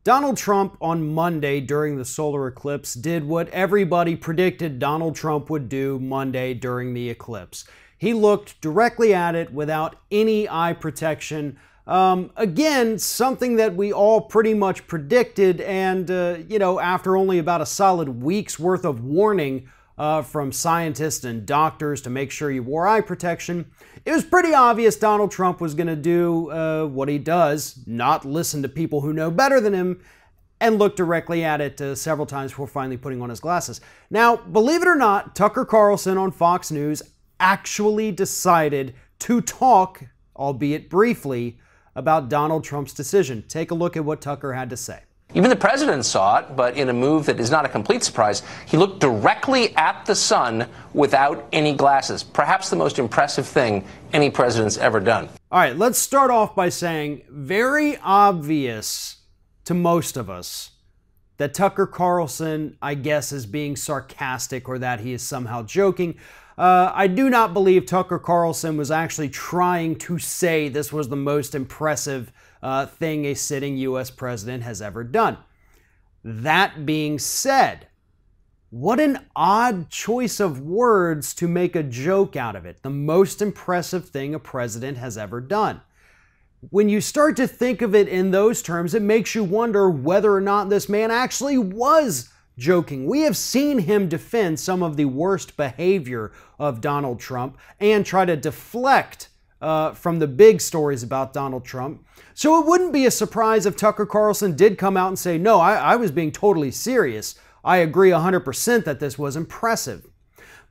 Donald Trump on Monday during the solar eclipse did what everybody predicted Donald Trump would do Monday during the eclipse. He looked directly at it without any eye protection. Again, something that we all pretty much predicted, and after only about a solid week's worth of warning from scientists and doctors to make sure you wore eye protection, it was pretty obvious Donald Trump was going to do what he does, not listen to people who know better than him, and look directly at it several times before finally putting on his glasses. Now, believe it or not, Tucker Carlson on Fox News actually decided to talk, albeit briefly, about Donald Trump's decision. Take a look at what Tucker had to say. Even the president saw it, but in a move that is not a complete surprise, he looked directly at the sun without any glasses. Perhaps the most impressive thing any president's ever done. All right, let's start off by saying very obvious to most of us that Tucker Carlson, I guess, is being sarcastic or that he is somehow joking. I do not believe Tucker Carlson was actually trying to say this was the most impressive thing a sitting U.S. president has ever done. That being said, what an odd choice of words to make a joke out of it. The most impressive thing a president has ever done. When you start to think of it in those terms, it makes you wonder whether or not this man actually was joking. We have seen him defend some of the worst behavior of Donald Trump and try to deflect from the big stories about Donald Trump. So it wouldn't be a surprise if Tucker Carlson did come out and say, no, I was being totally serious. I agree 100% that this was impressive.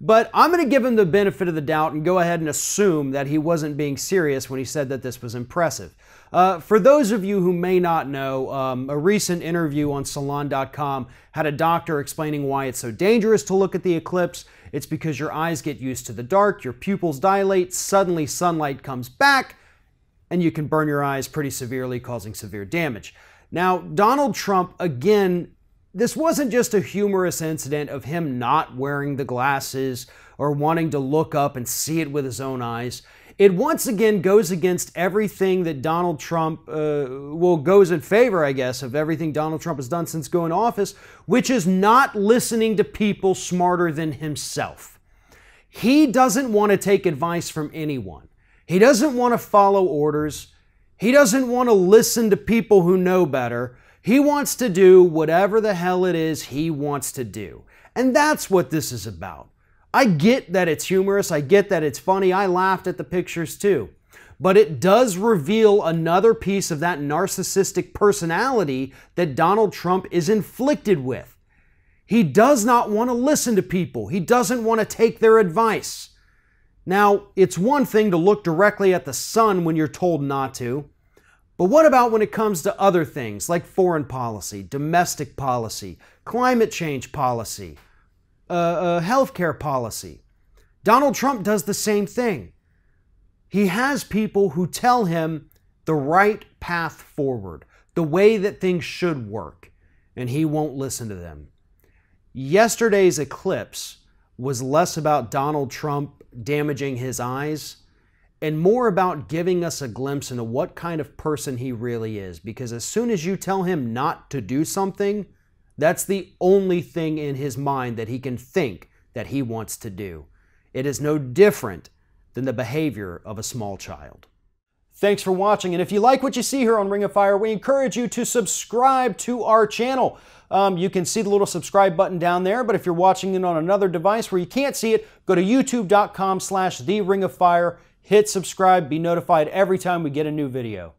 But I'm going to give him the benefit of the doubt and go ahead and assume that he wasn't being serious when he said that this was impressive. For those of you who may not know, a recent interview on Salon.com had a doctor explaining why it's so dangerous to look at the eclipse. It's because your eyes get used to the dark, your pupils dilate, suddenly sunlight comes back, and you can burn your eyes pretty severely, causing severe damage. Now, Donald Trump, again, this wasn't just a humorous incident of him not wearing the glasses or wanting to look up and see it with his own eyes. It once again goes against everything that Donald Trump, goes in favor, I guess, of everything Donald Trump has done since going to office, which is not listening to people smarter than himself. He doesn't want to take advice from anyone. He doesn't want to follow orders. He doesn't want to listen to people who know better. He wants to do whatever the hell it is he wants to do. And that's what this is about. I get that it's humorous. I get that it's funny. I laughed at the pictures too. But it does reveal another piece of that narcissistic personality that Donald Trump is inflicted with. He does not want to listen to people. He doesn't want to take their advice. Now, it's one thing to look directly at the sun when you're told not to. But what about when it comes to other things like foreign policy, domestic policy, climate change policy, healthcare policy? Donald Trump does the same thing. He has people who tell him the right path forward, the way that things should work, and he won't listen to them. Yesterday's eclipse was less about Donald Trump damaging his eyes and more about giving us a glimpse into what kind of person he really is. Because as soon as you tell him not to do something, that's the only thing in his mind that he can think that he wants to do. It is no different than the behavior of a small child. Thanks for watching, and if you like what you see here on Ring of Fire, we encourage you to subscribe to our channel. You can see the little subscribe button down there, but if you're watching it on another device where you can't see it, go to youtube.com/TheRingOfFire, hit subscribe, be notified every time we get a new video.